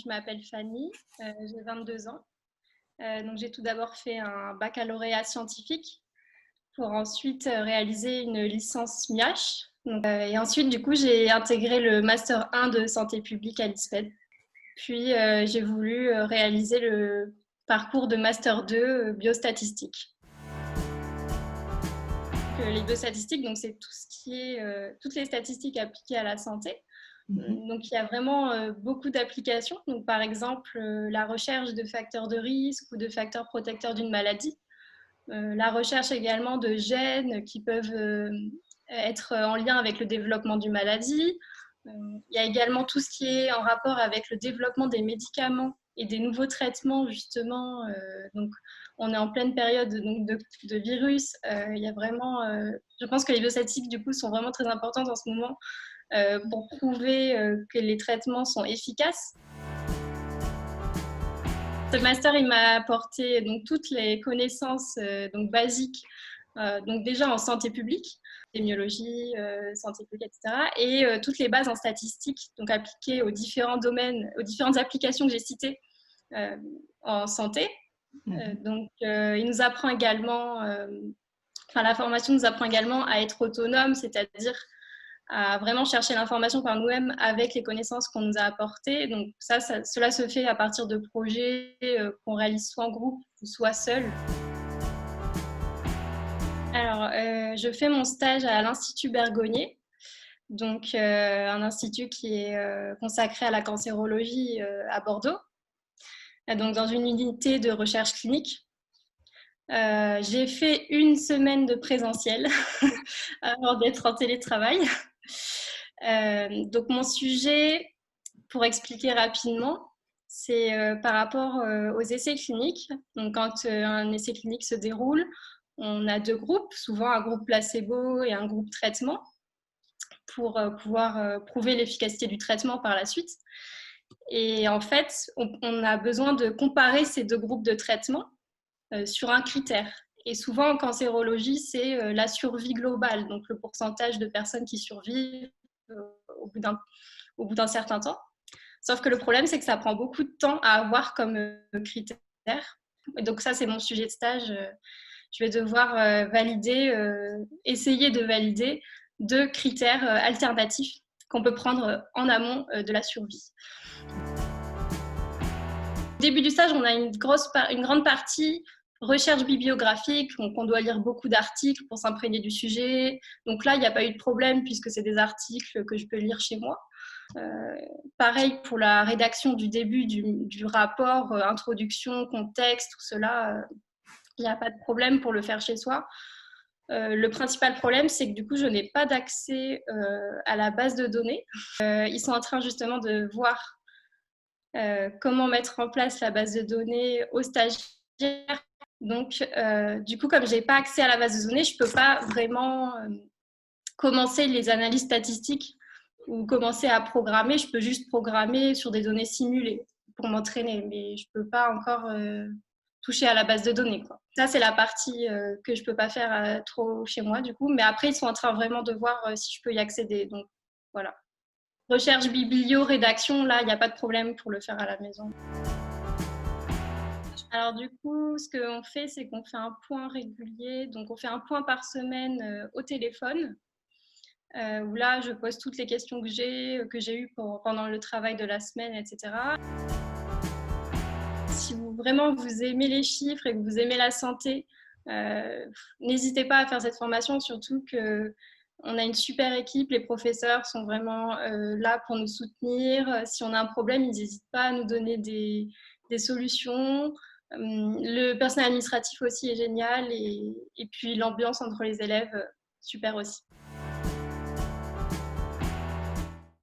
je m'appelle Fanny, j'ai 22 ans. Donc, j'ai tout d'abord fait un baccalauréat scientifique pour ensuite réaliser une licence MIACH. Donc, et ensuite, du coup, j'ai intégré le Master 1 de santé publique à l'ISPED. Puis, j'ai voulu réaliser le parcours de Master 2 biostatistique. Les biostatistiques, donc c'est tout ce qui est toutes les statistiques appliquées à la santé. Donc, il y a vraiment beaucoup d'applications. Donc, par exemple, la recherche de facteurs de risque ou de facteurs protecteurs d'une maladie. La recherche également de gènes qui peuvent être en lien avec le développement d'une maladie. Il y a également tout ce qui est en rapport avec le développement des médicaments et des nouveaux traitements, justement. Donc, on est en pleine période donc, de virus. Il y a vraiment, je pense que les biostatistiques, du coup, sont vraiment très importantes en ce moment pour prouver que les traitements sont efficaces. Ce master, il m'a apporté donc, toutes les connaissances donc, basiques, donc déjà en santé publique, épidémiologie, santé publique, etc. Et toutes les bases en statistique, donc appliquées aux différents domaines, aux différentes applications que j'ai citées en santé. Donc, il nous apprend également, la formation nous apprend également à être autonome, c'est-à-dire à vraiment chercher l'information par nous-mêmes avec les connaissances qu'on nous a apportées. Donc cela se fait à partir de projets qu'on réalise soit en groupe ou soit seul. Alors, je fais mon stage à l'Institut Bergonié, donc un institut qui est consacré à la cancérologie à Bordeaux, donc dans une unité de recherche clinique. J'ai fait une semaine de présentiel avant d'être en télétravail. Donc mon sujet, pour expliquer rapidement, c'est par rapport aux essais cliniques. Donc quand un essai clinique se déroule, on a deux groupes, souvent un groupe placebo et un groupe traitement, pour pouvoir prouver l'efficacité du traitement par la suite. Et en fait, on a besoin de comparer ces deux groupes de traitement sur un critère. Et souvent en cancérologie, c'est la survie globale, donc le pourcentage de personnes qui survivent au bout d'un certain temps. Sauf que le problème, c'est que ça prend beaucoup de temps à avoir comme critère. Et donc ça, c'est mon sujet de stage. Je vais devoir essayer de valider deux critères alternatifs qu'on peut prendre en amont de la survie. Au début du stage, on a une grande partie recherche bibliographique, donc on doit lire beaucoup d'articles pour s'imprégner du sujet. Donc là, il n'y a pas eu de problème puisque c'est des articles que je peux lire chez moi. Pareil pour la rédaction du début du rapport, introduction, contexte, tout cela, il n'y a pas de problème pour le faire chez soi. Le principal problème, c'est que du coup, je n'ai pas d'accès à la base de données. Ils sont en train justement de voir comment mettre en place la base de données aux stagiaires. Donc, du coup, comme je n'ai pas accès à la base de données, je ne peux pas vraiment commencer les analyses statistiques ou commencer à programmer. Je peux juste programmer sur des données simulées pour m'entraîner, mais je ne peux pas encore toucher à la base de données, quoi. Ça, c'est la partie que je ne peux pas faire trop chez moi, du coup. Mais après, ils sont en train vraiment de voir si je peux y accéder. Donc, voilà. Recherche biblio, rédaction, là, il n'y a pas de problème pour le faire à la maison. Alors du coup, ce qu'on fait, c'est qu'on fait un point régulier. Donc on fait un point par semaine au téléphone, où là, je pose toutes les questions que j'ai eues pendant le travail de la semaine, etc. Si vraiment vous aimez les chiffres et que vous aimez la santé, n'hésitez pas à faire cette formation, surtout qu'on a une super équipe, les professeurs sont vraiment là pour nous soutenir. Si on a un problème, ils n'hésitent pas à nous donner des solutions. Le personnel administratif aussi est génial et puis l'ambiance entre les élèves, super aussi.